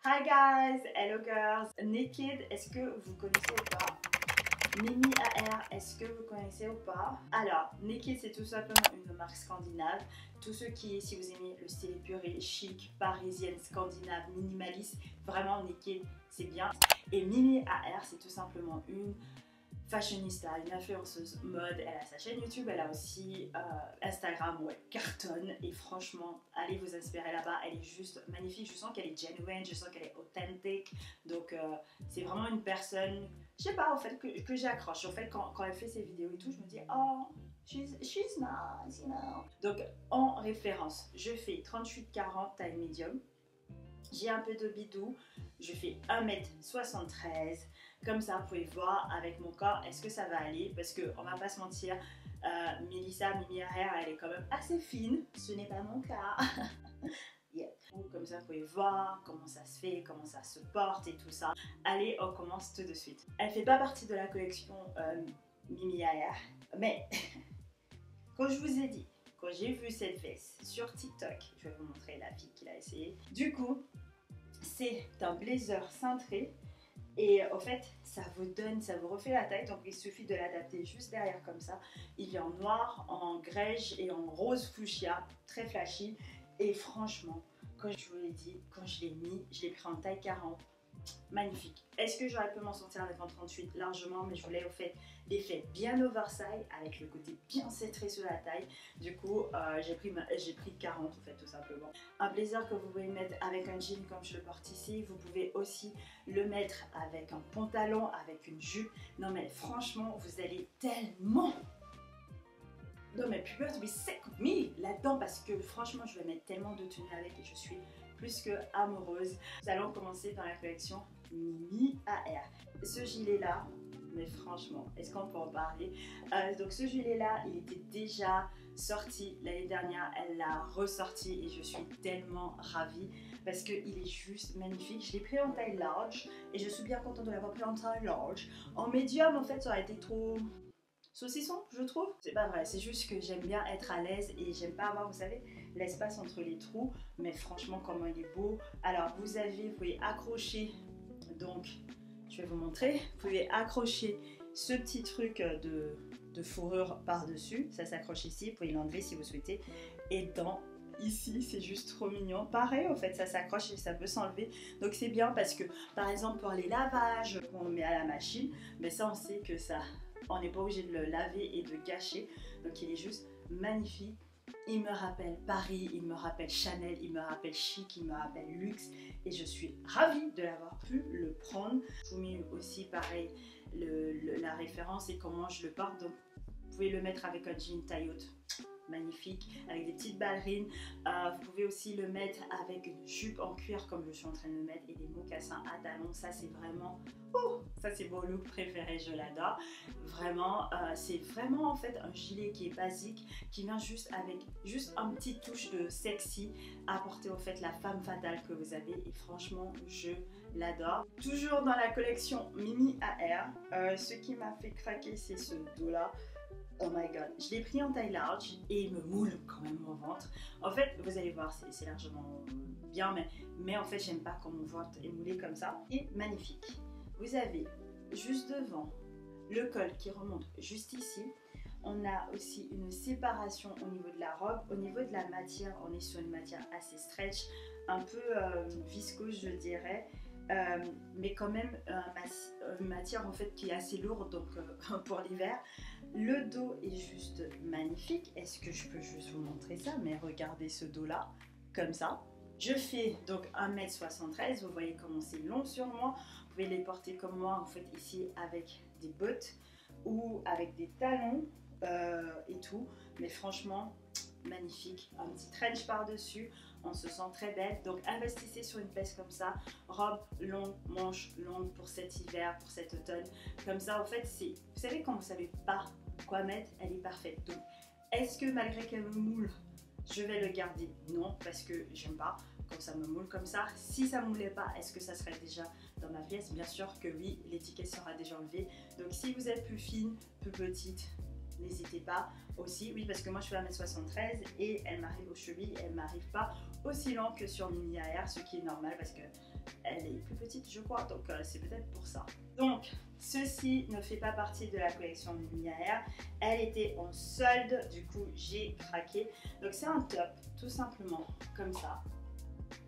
Hi guys, hello girls. Naked, est-ce que vous connaissez ou pas? Mimi AR, est-ce que vous connaissez ou pas? Alors, Naked, c'est tout simplement une marque scandinave. Tous ceux qui, si vous aimez le style épuré, chic, parisienne, scandinave, minimaliste, vraiment Naked, c'est bien. Et Mimi AR, c'est tout simplement une fashionista, une influenceuse mode. Elle a sa chaîne YouTube, elle a aussi Instagram où elle cartonne. Et franchement, allez vous inspirer là-bas. Elle est juste magnifique. Je sens qu'elle est genuine, je sens qu'elle est authentique. Donc, c'est vraiment une personne, je sais pas, au fait, que j'accroche. En fait, quand elle fait ses vidéos et tout, je me dis, oh, she's nice, you know. Donc, en référence, je fais 38-40 taille médium. J'ai un peu de bidou, je fais 1m73. Comme ça, vous pouvez voir avec mon corps, est-ce que ça va aller? Parce qu'on va pas se mentir, Melissa, Mimi Hair, elle est quand même assez fine. Ce n'est pas mon cas. Yeah. Comme ça, vous pouvez voir comment ça se fait, comment ça se porte et tout ça. Allez, on commence tout de suite. Elle fait pas partie de la collection Mimi Hair, mais quand je vous ai dit, quand j'ai vu cette veste sur TikTok, je vais vous montrer la fille qui l'a essayé. Du coup, c'est un blazer cintré et en fait, ça vous refait la taille. Donc il suffit de l'adapter juste derrière comme ça. Il vient en noir, en grège et en rose fuchsia, très flashy. Et franchement, quand je vous l'ai dit, quand je l'ai mis, je l'ai pris en taille 40. Magnifique. Est-ce que j'aurais pu m'en sortir avec un 38? Largement, mais je voulais au fait l'effet bien oversize avec le côté bien cintré sur la taille. Du coup, j'ai pris 40 en fait, tout simplement. Un blazer que vous pouvez mettre avec un jean comme je le porte ici. Vous pouvez aussi le mettre avec un pantalon, avec une jupe. Non mais franchement, vous allez tellement... Non mais prepare to be sick of me là-dedans parce que franchement, je vais mettre tellement de tenues avec et je suis plus que amoureuse. Nous allons commencer dans la collection Mimi AR. Ce gilet là, mais franchement, est-ce qu'on peut en parler? Donc ce gilet là, il était déjà sorti l'année dernière, elle l'a ressorti et je suis tellement ravie parce qu'il est juste magnifique. Je l'ai pris en taille large et je suis bien contente de l'avoir pris en taille large. En médium, en fait, ça aurait été trop... saucisson, je trouve. C'est pas vrai, c'est juste que j'aime bien être à l'aise et j'aime pas avoir, vous savez, l'espace entre les trous. Mais franchement, comment il est beau. Alors, vous pouvez accrocher, donc, je vais vous montrer. Vous pouvez accrocher ce petit truc de fourrure par-dessus. Ça s'accroche ici, vous pouvez l'enlever si vous souhaitez. Et ici, c'est juste trop mignon. Pareil, en fait, ça s'accroche et ça peut s'enlever. Donc, c'est bien parce que, par exemple, pour les lavages qu'on met à la machine, mais ça, on sait que ça... on n'est pas obligé de le laver et de gâcher. Donc il est juste magnifique. Il me rappelle Paris, il me rappelle Chanel, il me rappelle chic, il me rappelle luxe. Et je suis ravie de l'avoir pu le prendre. Je vous mets aussi pareil la référence et comment je le porte. Donc vous pouvez le mettre avec un jean taille haute. Magnifique, avec des petites ballerines. Vous pouvez aussi le mettre avec une jupe en cuir comme je suis en train de le mettre et des mocassins à talons. Ça c'est vraiment, ça c'est mon look préféré, je l'adore. Vraiment, c'est vraiment en fait un gilet qui est basique, qui vient juste avec un petit touche de sexy, apporter au fait la femme fatale que vous avez et franchement je l'adore. Toujours dans la collection Mimi AR, ce qui m'a fait craquer c'est ce dos là. Oh my god, je l'ai pris en taille large et il me moule quand même mon ventre. En fait, vous allez voir, c'est largement bien, mais en fait, j'aime pas quand mon ventre est moulé comme ça. Et magnifique. Vous avez juste devant le col qui remonte juste ici. On a aussi une séparation au niveau de la robe. Au niveau de la matière, on est sur une matière assez stretch, un peu viscose, je dirais. Mais quand même une matière en fait qui est assez lourde donc pour l'hiver. Le dos est juste magnifique. Est-ce que je peux juste vous montrer ça? Mais regardez ce dos là, comme ça. Je fais donc 1m73, vous voyez comment c'est long sur moi. Vous pouvez les porter comme moi en fait ici avec des bottes ou avec des talons et tout. Mais franchement, magnifique, un petit trench par dessus, on se sent très belle. Donc investissez sur une veste comme ça, robe longue, manche longue pour cet hiver, pour cet automne. Comme ça en fait, c'est, vous savez quand vous savez pas quoi mettre, elle est parfaite. Donc est-ce que malgré qu'elle me moule, je vais le garder? Non, parce que j'aime pas quand ça me moule comme ça. Si ça moulait pas, est-ce que ça serait déjà dans ma pièce? Bien sûr que oui, l'étiquette sera déjà enlevée. Donc si vous êtes plus fine, plus petite, n'hésitez pas aussi. Oui, parce que moi je fais 1m73 et elle m'arrive aux chevilles, elle m'arrive pas aussi lent que sur Mimi AR, ce qui est normal parce que elle petite je crois, donc c'est peut-être pour ça. Donc ceci ne fait pas partie de la collection Mimi AR, elle était en solde, du coup j'ai craqué. Donc c'est un top, tout simplement, comme ça,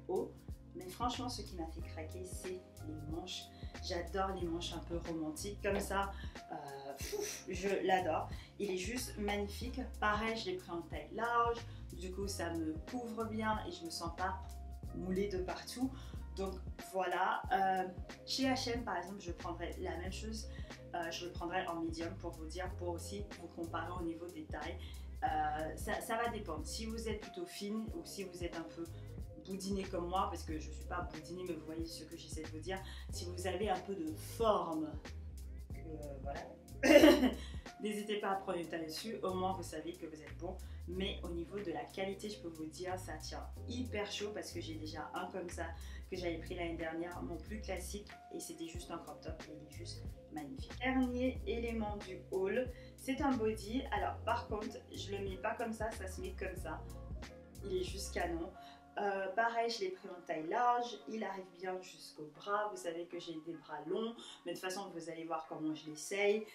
haut. Mais franchement, ce qui m'a fait craquer, c'est les manches. J'adore les manches un peu romantiques comme ça. Je l'adore. Il est juste magnifique. Pareil, je l'ai pris en taille large. Du coup, ça me couvre bien et je ne me sens pas moulée de partout. Donc voilà. Chez H&M, par exemple, je prendrais la même chose. Je le prendrais en medium pour vous dire, pour aussi vous comparer au niveau des tailles. Ça va dépendre. Si vous êtes plutôt fine ou si vous êtes un peu boudiner comme moi, parce que je suis pas boudinée, mais vous voyez ce que j'essaie de vous dire. Si vous avez un peu de forme, voilà, n'hésitez pas à prendre une taille dessus, au moins vous savez que vous êtes bon. Mais au niveau de la qualité, je peux vous dire, ça tient hyper chaud parce que j'ai déjà un comme ça que j'avais pris l'année dernière, mon plus classique, et c'était juste un crop top et il est juste magnifique. Dernier élément du haul, c'est un body. Alors par contre, je le mets pas comme ça se met comme ça. Il est juste canon. Pareil, je l'ai pris en taille large, il arrive bien jusqu'au bras. Vous savez que j'ai des bras longs, mais de toute façon vous allez voir comment je l'essaye.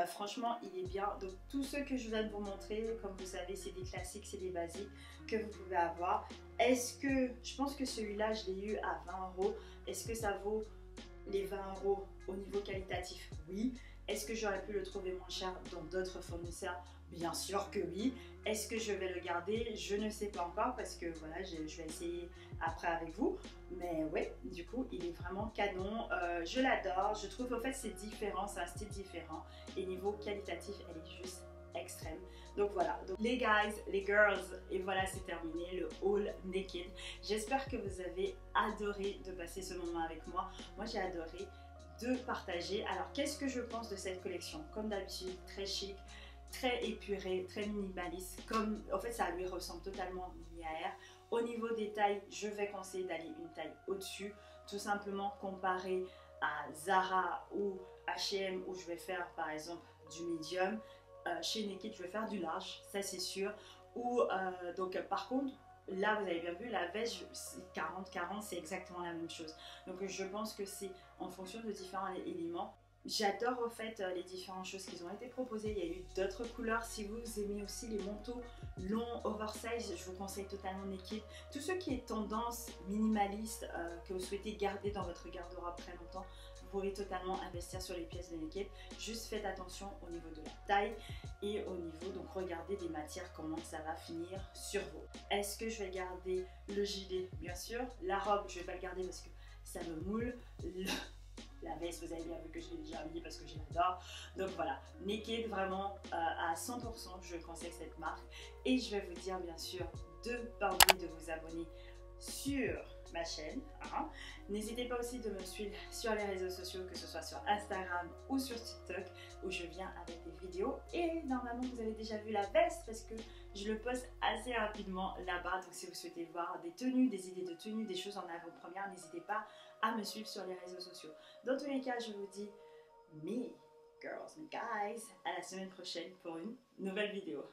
Franchement il est bien. Donc tous ceux que je viens de vous montrer, comme vous savez, c'est des classiques, c'est des basiques que vous pouvez avoir. Est-ce que, je pense que celui-là je l'ai eu à 20 €. Est-ce que ça vaut les 20 € au niveau qualitatif? Oui. Est-ce que j'aurais pu le trouver moins cher dans d'autres fournisseurs? Bien sûr que oui. Est-ce que je vais le garder? Je ne sais pas encore parce que voilà, je vais essayer après avec vous. Mais ouais, du coup, il est vraiment canon. Je l'adore. Je trouve en fait c'est différent, c'est un style différent. Et niveau qualitatif, elle est juste extrême. Donc voilà, donc, les guys, les girls, et voilà, c'est terminé le haul Naked. J'espère que vous avez adoré de passer ce moment avec moi. Moi, j'ai adoré de partager. Alors, qu'est-ce que je pense de cette collection? Comme d'habitude, très chic, très épuré, très minimaliste. Comme, en fait, ça lui ressemble totalement Mimi AR. Au niveau des tailles, je vais conseiller d'aller une taille au-dessus. Tout simplement comparé à Zara ou H&M où je vais faire par exemple du medium. Chez Naked, je vais faire du large, ça c'est sûr. Ou donc par contre, là vous avez bien vu, la veste 40-40, c'est exactement la même chose. Donc je pense que c'est en fonction de différents éléments. J'adore en fait les différentes choses qui ont été proposées. Il y a eu d'autres couleurs. Si vous aimez aussi les manteaux longs, oversize, je vous conseille totalement Naked. Tout ce qui est tendance minimaliste que vous souhaitez garder dans votre garde-robe très longtemps, vous pouvez totalement investir sur les pièces de Naked. Juste faites attention au niveau de la taille et au niveau, donc regardez des matières, comment ça va finir sur vous. Est-ce que je vais garder le gilet? Bien sûr. La robe, je vais pas le garder parce que ça me moule. La veste, vous avez bien vu que je l'ai déjà mis parce que je l'adore. Donc voilà, Naked vraiment à 100%, je conseille cette marque. Et je vais vous dire bien sûr de pas oublier de vous abonner sur ma chaîne. Hein. N'hésitez pas aussi de me suivre sur les réseaux sociaux, que ce soit sur Instagram ou sur TikTok, où je viens avec des vidéos. Et normalement, vous avez déjà vu la veste parce que je le poste assez rapidement là-bas. Donc si vous souhaitez voir des tenues, des idées de tenues, des choses en avant-première, n'hésitez pas à me suivre sur les réseaux sociaux. Dans tous les cas, je vous dis me, girls and guys, à la semaine prochaine pour une nouvelle vidéo.